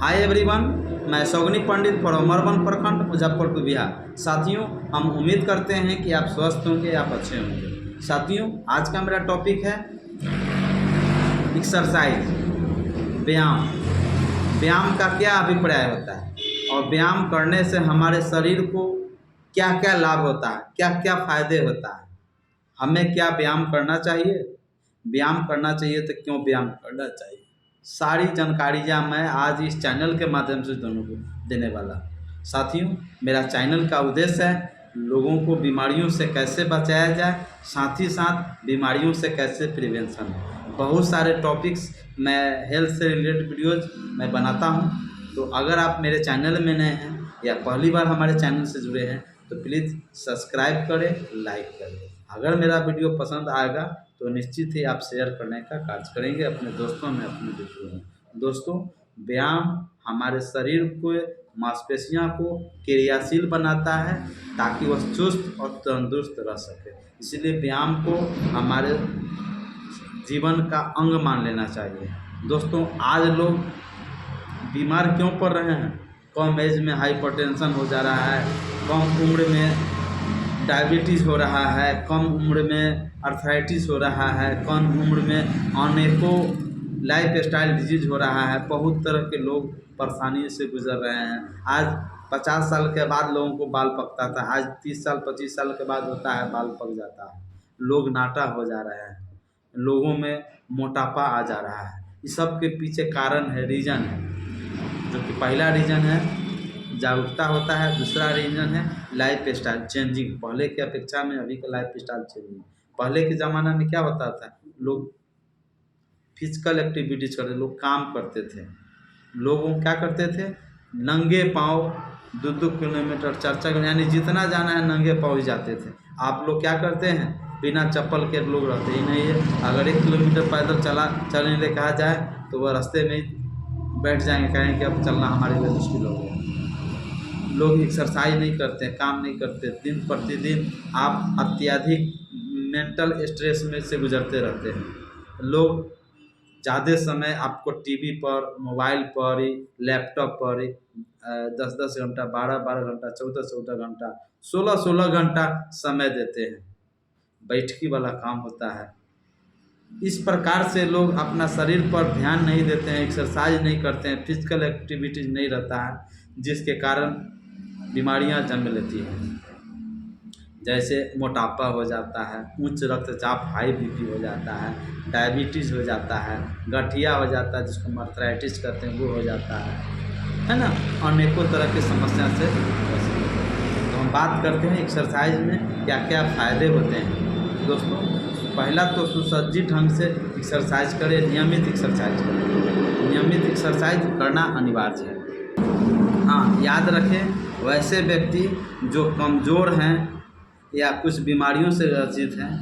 Hi everyone, मैं सौगनी पंडित from urban प्रखंड मुजफ्फरपुर बिहार। साथियों, हम उम्मीद करते हैं कि आप स्वस्थ होंगे, आप अच्छे होंगे। साथियों, आज का मेरा टॉपिक है एक्सरसाइज, व्यायाम। व्यायाम का क्या अभिप्राय होता है और व्यायाम करने से हमारे शरीर को क्या क्या लाभ होता है, क्या क्या फायदे होता है, हमें क्या व्यायाम करना चाहिए, व्यायाम करना चाहिए तो क्यों व्यायाम करना चाहिए, सारी जानकारियाँ मैं आज इस चैनल के माध्यम से दोनों को देने वाला। साथियों, मेरा चैनल का उद्देश्य है लोगों को बीमारियों से कैसे बचाया जाए, साथ ही साथ बीमारियों से कैसे प्रिवेंशन हो। बहुत सारे टॉपिक्स मैं हेल्थ से रिलेटेड वीडियोज मैं बनाता हूं। तो अगर आप मेरे चैनल में नए हैं या पहली बार हमारे चैनल से जुड़े हैं तो प्लीज़ सब्सक्राइब करें, लाइक करें। अगर मेरा वीडियो पसंद आएगा तो निश्चित ही आप शेयर करने का कार्य करेंगे अपने दोस्तों में, अपने मित्रों में। दोस्तों, व्यायाम हमारे शरीर को, मांसपेशियों को क्रियाशील बनाता है ताकि वह चुस्त और तंदुरुस्त रह सके। इसलिए व्यायाम को हमारे जीवन का अंग मान लेना चाहिए। दोस्तों, आज लोग बीमार क्यों पड़ रहे हैं? कम एज में हाइपरटेंशन हो जा रहा है, कम उम्र में डायबिटीज़ हो रहा है, कम उम्र में अर्थराइटिस हो रहा है, कम उम्र में अनेकों लाइफ स्टाइल डिजीज हो रहा है। बहुत तरह के लोग परेशानी से गुजर रहे हैं। आज 50 साल के बाद लोगों को बाल पकता था, आज 30 साल 25 साल के बाद होता है बाल पक जाता है। लोग नाटा हो जा रहे हैं, लोगों में मोटापा आ जा रहा है। इस सब के पीछे कारण है, रीज़न है। जो कि पहला रीज़न है जागरूकता होता है, दूसरा रीज़न है लाइफ स्टाइल चेंजिंग। पहले की अपेक्षा में अभी का लाइफ स्टाइल चेंजिंग। पहले के ज़माना में क्या होता था, लोग फिजिकल एक्टिविटीज करते, लोग काम करते थे। लोगों क्या करते थे, नंगे पाँव 2-2 किलोमीटर 4-4 किलोमीटर, यानी जितना जाना है नंगे पाँव ही जाते थे। आप लोग क्या करते हैं, बिना चप्पल के लोग रहते ही नहीं है। अगर 1 किलोमीटर पैदल चलने के लिए कहा जाए तो वह रास्ते में ही बैठ जाएंगे, कहेंगे कि अब चलना हमारे लिए मुश्किल हो गया। लोग एक्सरसाइज नहीं करते, काम नहीं करते। दिन प्रतिदिन आप अत्यधिक मेंटल स्ट्रेस में से गुजरते रहते हैं। लोग ज़्यादा समय आपको टीवी पर, मोबाइल पर, लैपटॉप पर 10-10 घंटा, 12-12 घंटा, 14-14 घंटा, 16-16 घंटा समय देते हैं। बैठकी वाला काम होता है। इस प्रकार से लोग अपना शरीर पर ध्यान नहीं देते हैं, एक्सरसाइज नहीं करते हैं, फिजिकल एक्टिविटीज़ नहीं रहता है, जिसके कारण बीमारियां जन्म लेती हैं। जैसे मोटापा हो जाता है, उच्च रक्तचाप हाई बीपी हो जाता है, डायबिटीज़ हो जाता है, गठिया हो जाता है जिसको हम अर्थराइटिस कहते हैं, वो हो जाता है ना। अनेकों तरह की समस्या से तो हम बात करते हैं एक्सरसाइज में क्या क्या फ़ायदे होते हैं। दोस्तों, पहला तो सुसज्जित ढंग से एक्सरसाइज करें, नियमित एक्सरसाइज करें। नियमित एक्सरसाइज करना अनिवार्य है। हाँ, याद रखें, वैसे व्यक्ति जो कमज़ोर हैं या कुछ बीमारियों से ग्रसित हैं,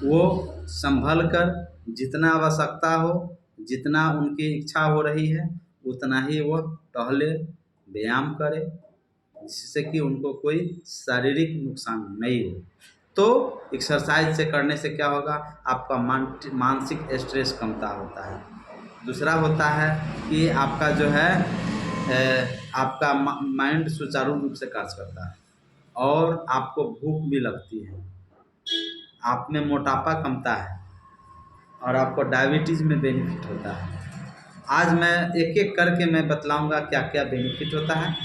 वो संभल कर जितना आवश्यकता हो, जितना उनकी इच्छा हो रही है, उतना ही वो टहले, व्यायाम करें, जिससे कि उनको कोई शारीरिक नुकसान नहीं हो। तो एक्सरसाइज से करने से क्या होगा, आपका मानसिक स्ट्रेस कमता होता है। दूसरा होता है कि आपका जो है आपका माइंड सुचारू रूप से कार्य करता है और आपको भूख भी लगती है, आप में मोटापा कमता है और आपको डायबिटीज़ में बेनिफिट होता है। आज मैं एक एक करके मैं बतलाऊंगा क्या क्या बेनिफिट होता है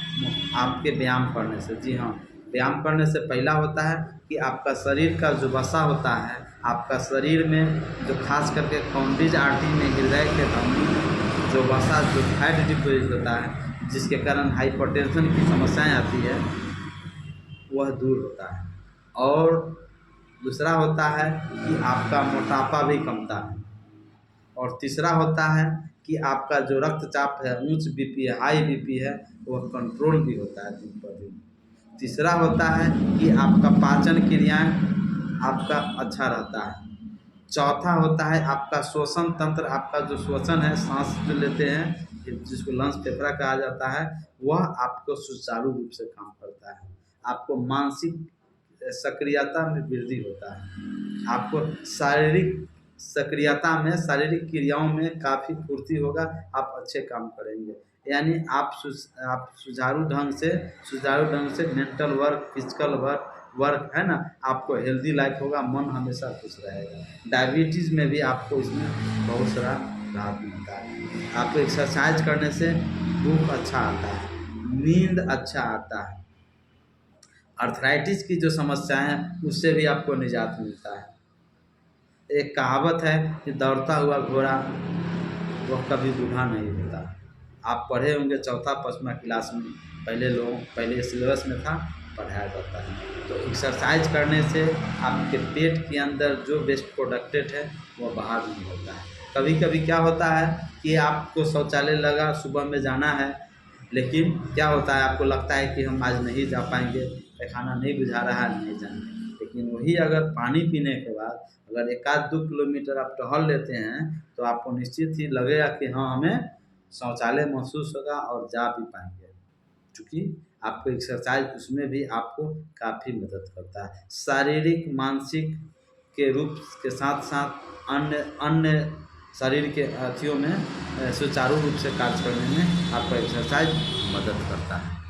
आपके व्यायाम करने से। जी हाँ, व्यायाम करने से पहला होता है कि आपका शरीर का जो वसा होता है, आपका शरीर में जो खास करके कॉन्डिज आर्टरी में, हृदय के धमनी में जो वसा, जो फैट डिपोजिट होता है, जिसके कारण हाइपरटेंशन की समस्याएं आती है, वह दूर होता है। और दूसरा होता है कि आपका मोटापा भी कमता है। और तीसरा होता है कि आपका जो रक्तचाप है, उच्च बीपी है, हाई बीपी है, वह कंट्रोल भी होता है दिन पर दिन। तीसरा होता है कि आपका पाचन क्रियाएं आपका अच्छा रहता है। चौथा होता है आपका श्वसन तंत्र, आपका जो श्वसन है, सांस जो लेते हैं जिसको लंग्स फेफड़ा कहा जाता है, वह आपको सुचारू रूप से काम करता है। आपको मानसिक सक्रियता में वृद्धि होता है, आपको शारीरिक सक्रियता में, शारीरिक क्रियाओं में काफ़ी फुर्ती होगा, आप अच्छे काम करेंगे। यानी आप सुचारू ढंग से मेंटल वर्क, फिजिकल वर्क है ना, आपको हेल्दी लाइफ होगा, मन हमेशा खुश रहेगा। डायबिटीज़ में भी आपको इसमें बहुत सारा राहत मिलता है। आपको एक्सरसाइज करने से भूख अच्छा आता है, नींद अच्छा आता है, अर्थराइटिस की जो समस्या है उससे भी आपको निजात मिलता है। एक कहावत है कि दौड़ता हुआ घोड़ा वह कभी बूढ़ा नहीं होता। आप पढ़े होंगे चौथा पाँचवा क्लास में, पहले सिलेबस में था, पढ़ाया जाता है। तो एक्सरसाइज करने से आपके पेट के अंदर जो वेस्ट प्रोडक्टेड है वो बाहर नहीं होता है। कभी कभी क्या होता है कि आपको शौचालय लगा, सुबह में जाना है, लेकिन क्या होता है आपको लगता है कि हम आज नहीं जा पाएंगे, पैखाना नहीं बुझा रहा है, नहीं जाएंगे। लेकिन वही अगर पानी पीने के बाद अगर 1-2 किलोमीटर आप टहल लेते हैं तो आपको निश्चित ही लगेगा कि हाँ, हमें शौचालय महसूस होगा और जा भी पाएंगे, क्योंकि आपको एक्सरसाइज उसमें भी आपको काफ़ी मदद करता है। शारीरिक मानसिक के रूप के साथ साथ अन्य अन्य शरीर के अथियों में सुचारू रूप से कार्य करने में आपका एक्सरसाइज मदद करता है।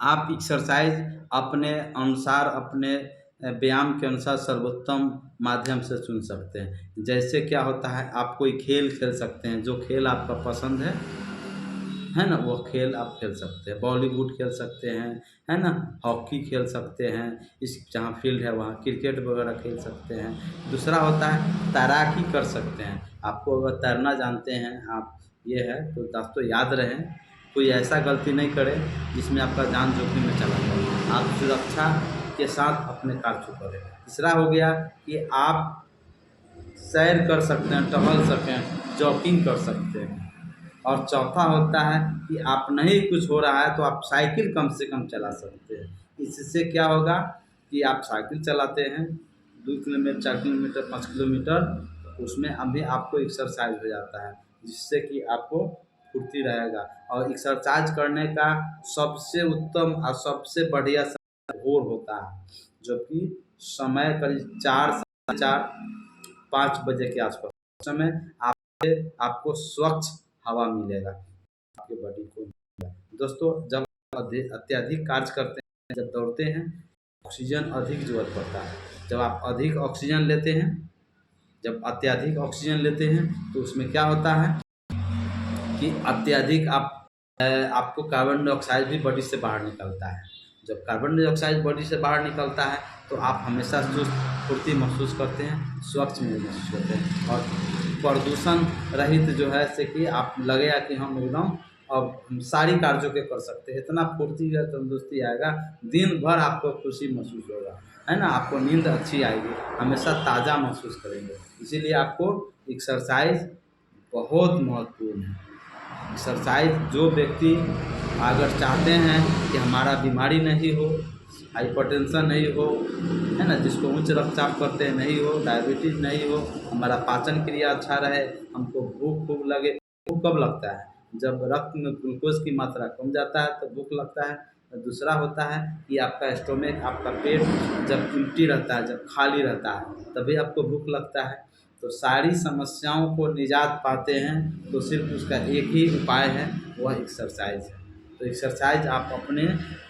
आप एक्सरसाइज अपने अनुसार, अपने व्यायाम के अनुसार सर्वोत्तम माध्यम से चुन सकते हैं। जैसे क्या होता है, आप कोई खेल खेल सकते हैं, जो खेल आपका पसंद है ना, वो खेल आप खेल सकते हैं। बॉलीवुड खेल सकते हैं, है ना, हॉकी खेल सकते हैं, इस जहाँ फील्ड है वहाँ क्रिकेट वगैरह खेल सकते हैं। दूसरा होता है तैराकी कर सकते हैं। आपको अगर तैरना जानते हैं आप, ये है तो दोस्तों याद रहे, कोई ऐसा गलती नहीं करे जिसमें आपका जान जोखिम में चला जाए। आप सुरक्षा के साथ अपने कार्य को करें। तीसरा हो गया कि आप सैर कर सकते हैं, टहल सकें, जॉगिंग कर सकते हैं। और चौथा होता है कि आप नहीं कुछ हो रहा है तो आप साइकिल कम से कम चला सकते हैं। इससे क्या होगा कि आप साइकिल चलाते हैं 2 किलोमीटर, 4 किलोमीटर, 5 किलोमीटर, तो उसमें अभी आपको एक्सरसाइज हो जाता है, जिससे कि आपको फुर्ती रहेगा। और एक्सरसाइज करने का सबसे उत्तम और सबसे बढ़िया समय भोर होता है, जबकि समय करीब 4, 4:30, 5 बजे के आसपास समय आपको स्वच्छ हवा मिलेगा, आपके बॉडी को मिलेगा। दोस्तों, जब अत्यधिक कार्य करते हैं, जब दौड़ते हैं, ऑक्सीजन अधिक जरूरत पड़ता है। जब आप अधिक ऑक्सीजन लेते हैं, जब अत्यधिक ऑक्सीजन लेते हैं तो उसमें क्या होता है कि अत्यधिक आपको कार्बन डाइऑक्साइड भी बॉडी से बाहर निकलता है। जब कार्बन डाइऑक्साइड बॉडी से बाहर निकलता है तो आप हमेशा चुस्त फुर्ती महसूस करते हैं, स्वच्छ महसूस करते हैं, और प्रदूषण रहित जो है से कि आप लगेगा कि हम एकदम अब हम सारी कार्यों के कर सकते हैं। इतना फुर्ती है, तंदुरुस्ती आएगा, दिन भर आपको खुशी महसूस होगा, है ना, आपको नींद अच्छी आएगी, हमेशा ताज़ा महसूस करेंगे। इसीलिए आपको एक्सरसाइज बहुत महत्वपूर्ण है। एक्सरसाइज जो व्यक्ति अगर चाहते हैं कि हमारा बीमारी नहीं हो, हाइपरटेंशन नहीं हो, है ना, जिसको उच्च रक्तचाप करते हैं नहीं हो, डायबिटीज़ नहीं हो, हमारा पाचन क्रिया अच्छा रहे, हमको भूख खूब लगे। भूख कब लगता है? जब रक्त में ग्लूकोज की मात्रा कम जाता है तो भूख लगता है। दूसरा होता है कि आपका स्टोमक, आपका पेट जब एम्प्टी रहता है, जब खाली रहता है, तभी आपको भूख लगता है। तो सारी समस्याओं को निजात पाते हैं तो सिर्फ उसका एक ही उपाय है, वह एक्सरसाइज है। तो एक्सरसाइज आप अपने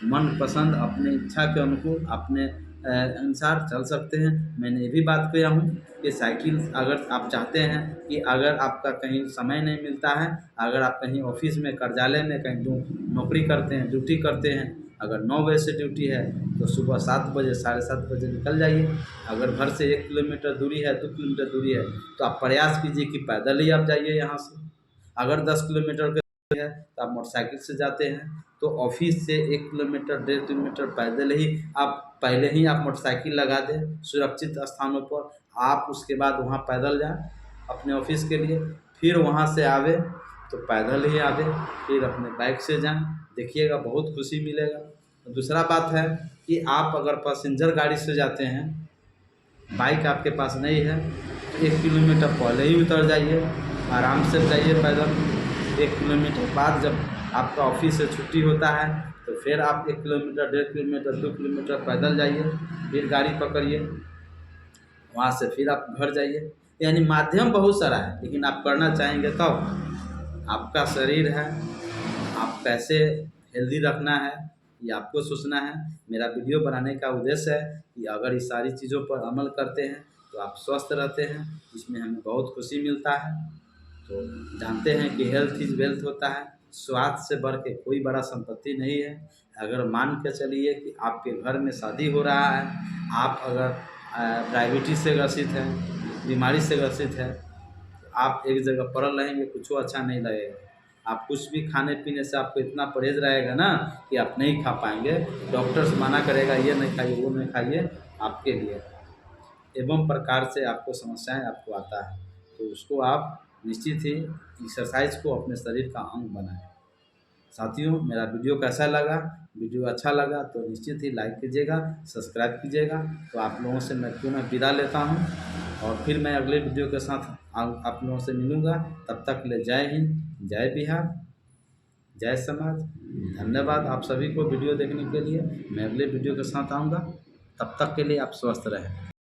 मनपसंद, अपने इच्छा के अनुकूल, अपने अनुसार चल सकते हैं। मैंने ये भी बात किया हूँ कि साइकिल अगर आप चाहते हैं कि अगर आपका कहीं समय नहीं मिलता है, अगर आप कहीं ऑफिस में, कार्यालय में कहीं नौकरी करते हैं, ड्यूटी करते हैं, अगर 9 बजे से ड्यूटी है तो सुबह 7 बजे, 7:30 बजे निकल जाइए। अगर घर से 1 किलोमीटर दूरी है, 2 किलोमीटर दूरी है, तो आप प्रयास कीजिए कि पैदल ही आप जाइए यहाँ से। अगर 10 किलोमीटर की दूरी है तो आप मोटरसाइकिल से जाते हैं, तो ऑफिस से 1 किलोमीटर, 1.5 किलोमीटर पैदल ही आप पहले ही आप मोटरसाइकिल लगा दें सुरक्षित स्थानों पर। आप उसके बाद वहाँ पैदल जाएँ अपने ऑफिस के लिए, फिर वहाँ से आवे तो पैदल ही आवे, फिर अपने बाइक से जाएँ, देखिएगा बहुत खुशी मिलेगा। दूसरा बात है कि आप अगर पैसेंजर गाड़ी से जाते हैं, बाइक आपके पास नहीं है, तो 1 किलोमीटर पहले ही उतर जाइए, आराम से जाइए पैदल। 1 किलोमीटर बाद जब आपका ऑफिस से छुट्टी होता है तो फिर आप 1 किलोमीटर, 1.5 किलोमीटर, 2 किलोमीटर पैदल जाइए, फिर गाड़ी पकड़िए, वहाँ से फिर आप घर जाइए। यानी माध्यम बहुत सारा है, लेकिन आप करना चाहेंगे तब। आपका शरीर है, आप कैसे हेल्दी रखना है ये आपको सोचना है। मेरा वीडियो बनाने का उद्देश्य है कि अगर इस सारी चीज़ों पर अमल करते हैं तो आप स्वस्थ रहते हैं, इसमें हमें बहुत खुशी मिलता है। तो जानते हैं कि हेल्थ इज़ वेल्थ होता है, स्वास्थ्य से बढ़ के कोई बड़ा संपत्ति नहीं है। अगर मान के चलिए कि आपके घर में शादी हो रहा है, आप अगर डायबिटीज़ से ग्रसित हैं, बीमारी से ग्रसित हैं, तो आप एक जगह पड़े रहेंगे, कुछ अच्छा नहीं लगेगा। आप कुछ भी खाने पीने से आपको इतना परहेज़ रहेगा ना कि आप नहीं खा पाएंगे। डॉक्टर्स मना करेगा ये नहीं खाइए, वो नहीं खाइए, आपके लिए एवं प्रकार से आपको समस्याएं आपको आता है। तो उसको आप निश्चित ही एक्सरसाइज को अपने शरीर का अंग बनाएं। साथियों, मेरा वीडियो कैसा लगा? वीडियो अच्छा लगा तो निश्चित ही लाइक कीजिएगा, सब्सक्राइब कीजिएगा। तो आप लोगों से मैं पुनः विदा लेता हूँ और फिर मैं अगले वीडियो के साथ आप लोगों से मिलूँगा। तब तक के लिए जय हिंद, जय बिहार, जय समाज। धन्यवाद आप सभी को वीडियो देखने के लिए। मैं अगले वीडियो के साथ आऊँगा, तब तक के लिए आप स्वस्थ रहें।